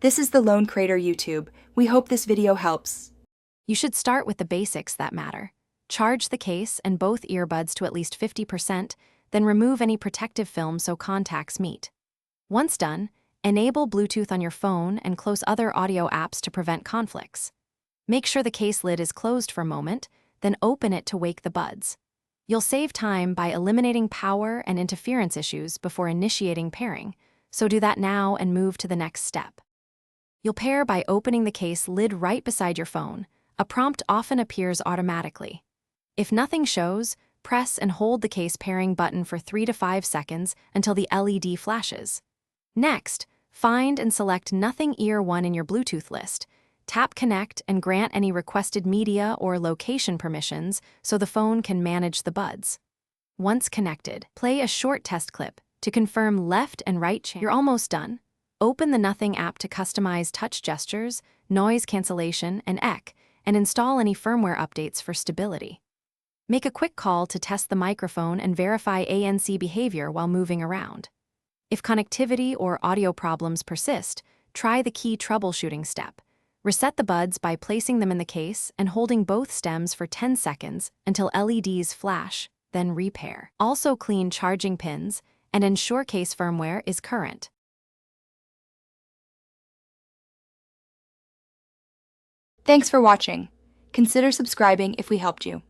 This is the Lone Crater YouTube. We hope this video helps. You should start with the basics that matter. Charge the case and both earbuds to at least 50%, then remove any protective film so contacts meet. Once done, enable Bluetooth on your phone and close other audio apps to prevent conflicts. Make sure the case lid is closed for a moment, then open it to wake the buds. You'll save time by eliminating power and interference issues before initiating pairing, so do that now and move to the next step. You'll pair by opening the case lid right beside your phone. A prompt often appears automatically. If nothing shows, press and hold the case pairing button for 3 to 5 seconds until the LED flashes. Next, find and select Nothing Ear 1 in your Bluetooth list. Tap Connect and grant any requested media or location permissions so the phone can manage the buds. Once connected, play a short test clip to confirm left and right channel. You're almost done. Open the Nothing app to customize touch gestures, noise cancellation, and EC, and install any firmware updates for stability. Make a quick call to test the microphone and verify ANC behavior while moving around. If connectivity or audio problems persist, try the key troubleshooting step. Reset the buds by placing them in the case and holding both stems for 10 seconds until LEDs flash, then repair. Also clean charging pins and ensure case firmware is current. Thanks for watching. Consider subscribing if we helped you.